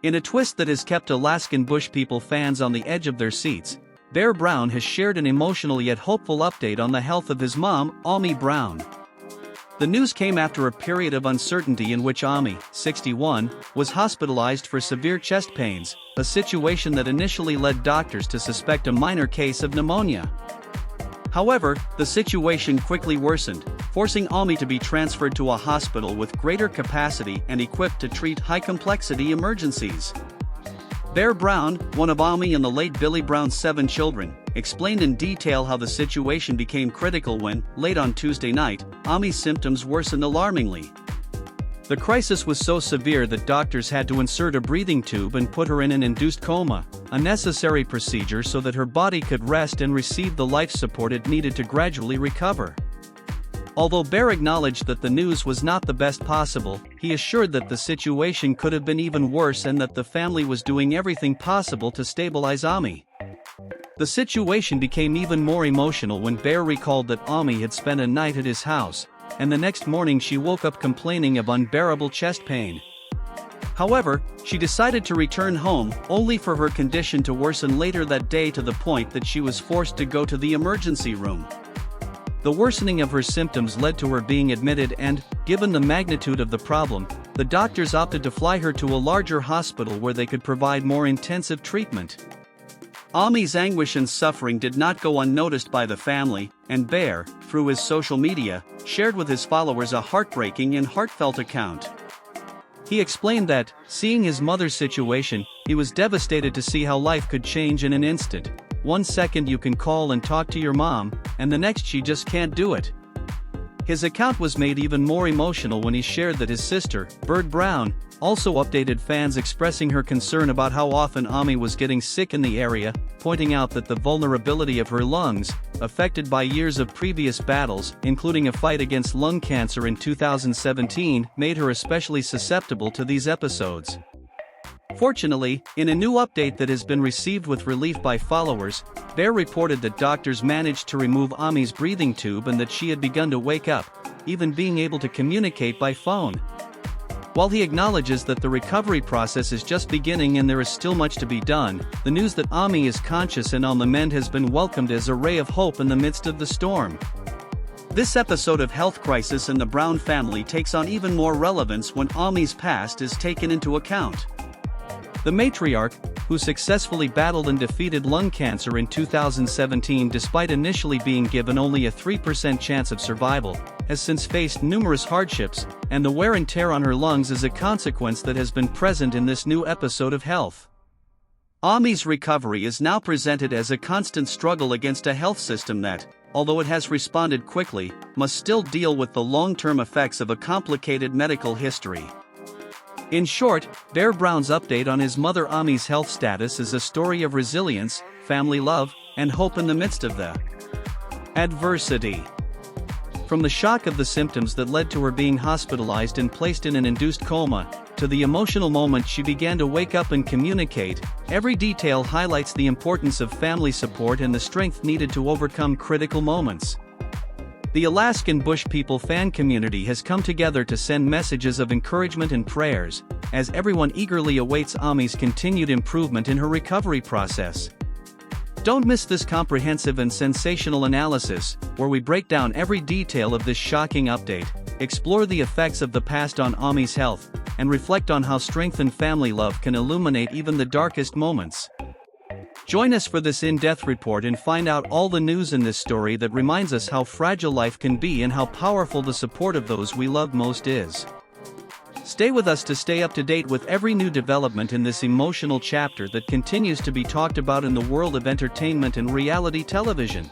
In a twist that has kept Alaskan Bush People fans on the edge of their seats, Bear Brown has shared an emotional yet hopeful update on the health of his mom, Ami Brown. The news came after a period of uncertainty in which Ami, 61, was hospitalized for severe chest pains, a situation that initially led doctors to suspect a minor case of pneumonia. However, the situation quickly worsened, forcing Ami to be transferred to a hospital with greater capacity and equipped to treat high-complexity emergencies. Bear Brown, one of Ami and the late Billy Brown's 7 children, explained in detail how the situation became critical when, late on Tuesday night, Ami's symptoms worsened alarmingly. The crisis was so severe that doctors had to insert a breathing tube and put her in an induced coma, a necessary procedure so that her body could rest and receive the life support it needed to gradually recover. Although Bear acknowledged that the news was not the best possible, he assured that the situation could have been even worse and that the family was doing everything possible to stabilize Ami. The situation became even more emotional when Bear recalled that Ami had spent a night at his house, and the next morning she woke up complaining of unbearable chest pain. However, she decided to return home, only for her condition to worsen later that day to the point that she was forced to go to the emergency room. The worsening of her symptoms led to her being admitted and, given the magnitude of the problem, the doctors opted to fly her to a larger hospital where they could provide more intensive treatment. Ami's anguish and suffering did not go unnoticed by the family, and Bear, through his social media, shared with his followers a heartbreaking and heartfelt account. He explained that, seeing his mother's situation, he was devastated to see how life could change in an instant. One second you can call and talk to your mom, and the next she just can't do it. His account was made even more emotional when he shared that his sister, Bird Brown, also updated fans expressing her concern about how often Ami was getting sick in the area, pointing out that the vulnerability of her lungs, affected by years of previous battles, including a fight against lung cancer in 2017, made her especially susceptible to these episodes. Fortunately, in a new update that has been received with relief by followers, Bear reported that doctors managed to remove Ami's breathing tube and that she had begun to wake up, even being able to communicate by phone. While he acknowledges that the recovery process is just beginning and there is still much to be done, the news that Ami is conscious and on the mend has been welcomed as a ray of hope in the midst of the storm. This episode of Health Crisis in the Brown family takes on even more relevance when Ami's past is taken into account. The matriarch, who successfully battled and defeated lung cancer in 2017 despite initially being given only a 3% chance of survival, has since faced numerous hardships, and the wear and tear on her lungs is a consequence that has been present in this new episode of Health. Ami's recovery is now presented as a constant struggle against a health system that, although it has responded quickly, must still deal with the long-term effects of a complicated medical history. In short, Bear Brown's update on his mother Ami's health status is a story of resilience, family love, and hope in the midst of the adversity. From the shock of the symptoms that led to her being hospitalized and placed in an induced coma, to the emotional moment she began to wake up and communicate, every detail highlights the importance of family support and the strength needed to overcome critical moments. The Alaskan Bush People fan community has come together to send messages of encouragement and prayers, as everyone eagerly awaits Ami's continued improvement in her recovery process. Don't miss this comprehensive and sensational analysis, where we break down every detail of this shocking update, explore the effects of the past on Ami's health, and reflect on how strength and family love can illuminate even the darkest moments. Join us for this in-depth report and find out all the news in this story that reminds us how fragile life can be and how powerful the support of those we love most is. Stay with us to stay up to date with every new development in this emotional chapter that continues to be talked about in the world of entertainment and reality television.